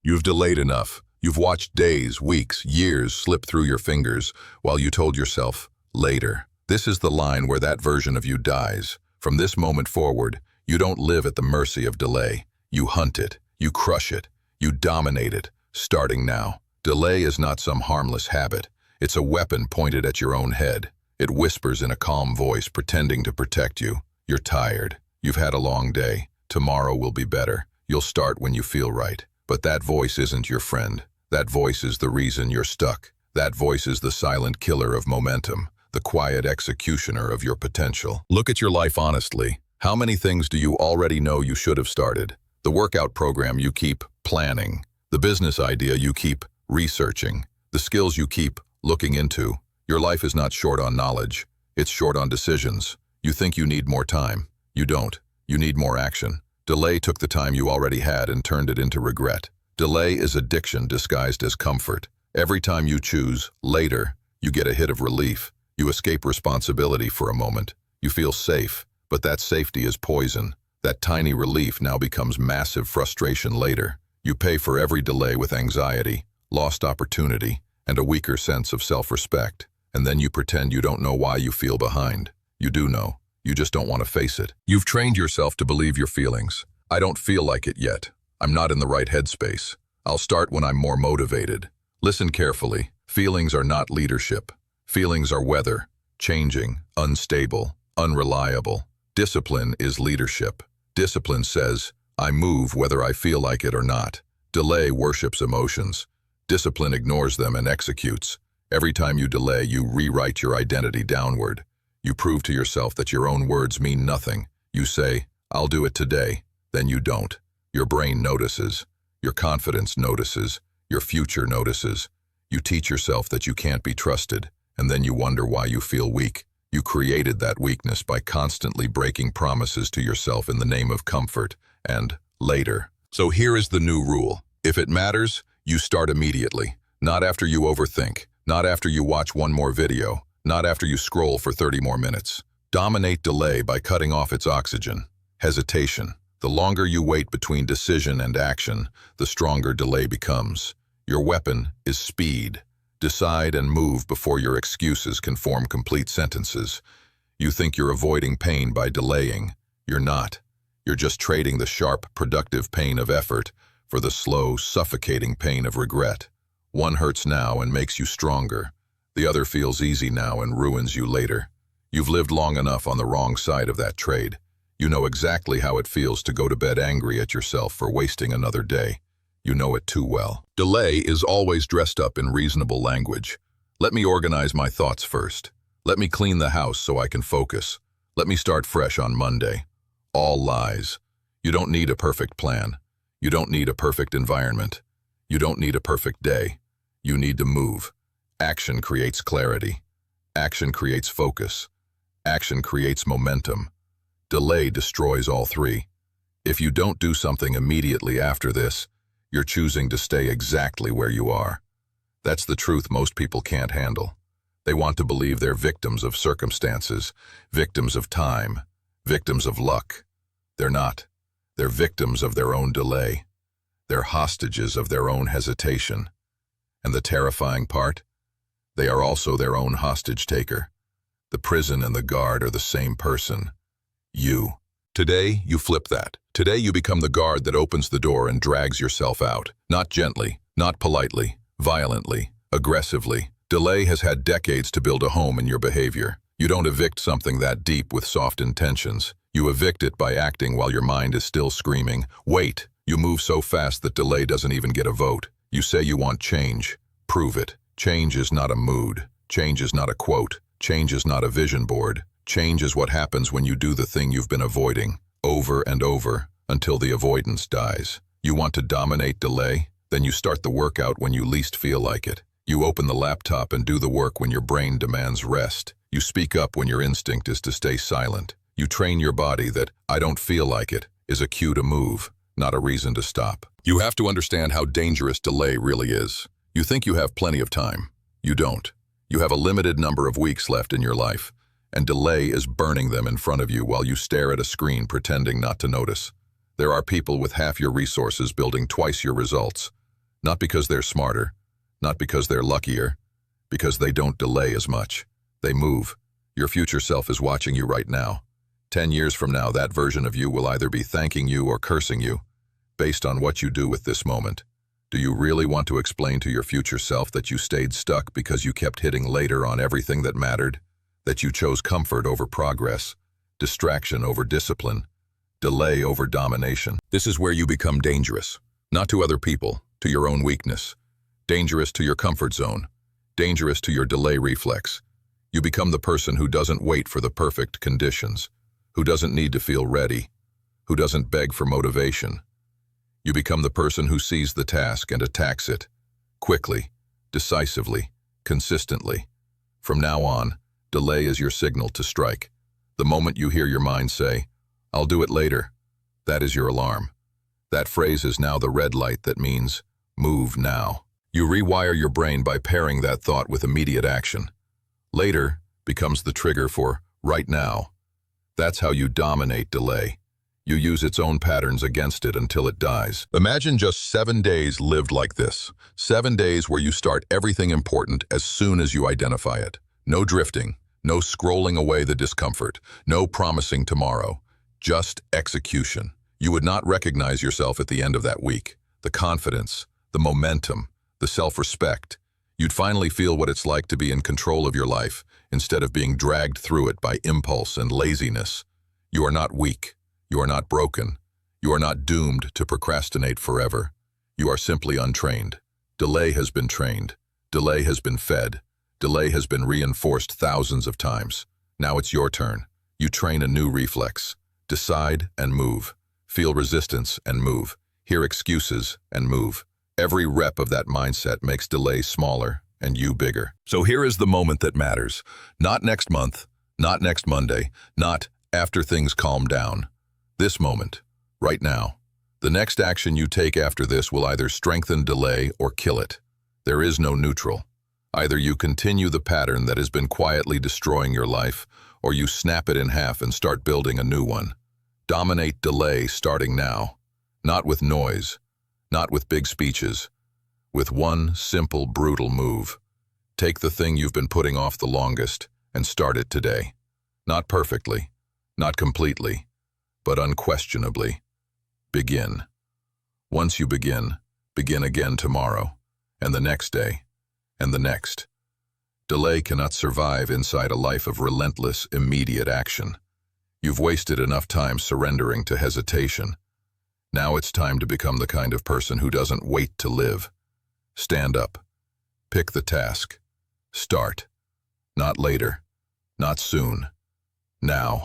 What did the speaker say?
You've delayed enough. You've watched days, weeks, years slip through your fingers while you told yourself, later. This is the line where that version of you dies. From this moment forward, you don't live at the mercy of delay. You hunt it. You crush it. You dominate it, starting now. Delay is not some harmless habit. It's a weapon pointed at your own head. It whispers in a calm voice, pretending to protect you. You're tired. You've had a long day. Tomorrow will be better. You'll start when you feel right. But that voice isn't your friend. That voice is the reason you're stuck. That voice is the silent killer of momentum, the quiet executioner of your potential. Look at your life honestly. How many things do you already know you should have started? The workout program you keep planning. The business idea you keep researching. The skills you keep looking into. Your life is not short on knowledge. It's short on decisions. You think you need more time. You don't. You need more action. Delay took the time you already had and turned it into regret. Delay is addiction disguised as comfort. Every time you choose later, you get a hit of relief. You escape responsibility for a moment. You feel safe, but that safety is poison. That tiny relief now becomes massive frustration later. You pay for every delay with anxiety, lost opportunity, and a weaker sense of self-respect. And then you pretend you don't know why you feel behind. You do know. You just don't want to face it. You've trained yourself to believe your feelings. I don't feel like it yet. I'm not in the right headspace. I'll start when I'm more motivated. Listen carefully. Feelings are not leadership. Feelings are weather, changing, unstable, unreliable. Discipline is leadership. Discipline says, I move whether I feel like it or not. Delay worships emotions. Discipline ignores them and executes. Every time you delay, you rewrite your identity downward. You prove to yourself that your own words mean nothing. You say, I'll do it today. Then you don't. Your brain notices. Your confidence notices. Your future notices. You teach yourself that you can't be trusted, and then you wonder why you feel weak. You created that weakness by constantly breaking promises to yourself in the name of comfort and later. So here is the new rule. If it matters, you start immediately. Not after you overthink. Not after you watch one more video. Not after you scroll for 30 more minutes. Dominate delay by cutting off its oxygen. Hesitation. The longer you wait between decision and action, the stronger delay becomes. Your weapon is speed. Decide and move before your excuses can form complete sentences. You think you're avoiding pain by delaying. You're not. You're just trading the sharp, productive pain of effort for the slow, suffocating pain of regret. One hurts now and makes you stronger. The other feels easy now and ruins you later. You've lived long enough on the wrong side of that trade. You know exactly how it feels to go to bed angry at yourself for wasting another day. You know it too well. Delay is always dressed up in reasonable language. Let me organize my thoughts first. Let me clean the house so I can focus. Let me start fresh on Monday. All lies. You don't need a perfect plan. You don't need a perfect environment. You don't need a perfect day. You need to move. Action creates clarity. Action creates focus. Action creates momentum. Delay destroys all three. If you don't do something immediately after this, you're choosing to stay exactly where you are. That's the truth most people can't handle. They want to believe they're victims of circumstances, victims of time, victims of luck. They're not. They're victims of their own delay. They're hostages of their own hesitation. And the terrifying part? They are also their own hostage taker. The prison and the guard are the same person. You. Today, you flip that. Today, you become the guard that opens the door and drags yourself out. Not gently, not politely, violently, aggressively. Delay has had decades to build a home in your behavior. You don't evict something that deep with soft intentions. You evict it by acting while your mind is still screaming, wait. You move so fast that delay doesn't even get a vote. You say you want change. Prove it. Change is not a mood. Change is not a quote. Change is not a vision board. Change is what happens when you do the thing you've been avoiding, over and over, until the avoidance dies. You want to dominate delay? Then you start the workout when you least feel like it. You open the laptop and do the work when your brain demands rest. You speak up when your instinct is to stay silent. You train your body that, I don't feel like it, is a cue to move, not a reason to stop. You have to understand how dangerous delay really is. You think you have plenty of time. You don't. You have a limited number of weeks left in your life, and delay is burning them in front of you while you stare at a screen pretending not to notice. There are people with half your resources building twice your results. Not because they're smarter, not because they're luckier, because they don't delay as much. They move. Your future self is watching you right now. 10 years from now, that version of you will either be thanking you or cursing you, based on what you do with this moment. Do you really want to explain to your future self that you stayed stuck because you kept hitting later on everything that mattered? That you chose comfort over progress, distraction over discipline, delay over domination? This is where you become dangerous. Not to other people, to your own weakness. Dangerous to your comfort zone. Dangerous to your delay reflex. You become the person who doesn't wait for the perfect conditions, who doesn't need to feel ready, who doesn't beg for motivation. You become the person who sees the task and attacks it, quickly, decisively, consistently. From now on, delay is your signal to strike. The moment you hear your mind say, "I'll do it later," that is your alarm. That phrase is now the red light that means, move now. You rewire your brain by pairing that thought with immediate action. Later becomes the trigger for right now. That's how you dominate delay. You use its own patterns against it until it dies. Imagine just 7 days lived like this. 7 days where you start everything important as soon as you identify it. No drifting, no scrolling away the discomfort, no promising tomorrow, just execution. You would not recognize yourself at the end of that week. The confidence, the momentum, the self-respect. You'd finally feel what it's like to be in control of your life instead of being dragged through it by impulse and laziness. You are not weak. You are not broken. You are not doomed to procrastinate forever. You are simply untrained. Delay has been trained. Delay has been fed. Delay has been reinforced thousands of times. Now it's your turn. You train a new reflex. Decide and move. Feel resistance and move. Hear excuses and move. Every rep of that mindset makes delay smaller and you bigger. So here is the moment that matters. Not next month, not next Monday, not after things calm down. This moment, right now. The next action you take after this will either strengthen delay or kill it. There is no neutral. Either you continue the pattern that has been quietly destroying your life, or you snap it in half and start building a new one. Dominate delay starting now. Not with noise, not with big speeches, with one simple, brutal move. Take the thing you've been putting off the longest and start it today. Not perfectly, not completely, but unquestionably. Begin. Once you begin again tomorrow, and the next day, and the next. Delay cannot survive inside a life of relentless, immediate action. You've wasted enough time surrendering to hesitation. Now it's time to become the kind of person who doesn't wait to live. Stand up. Pick the task. Start. Not later. Not soon. Now.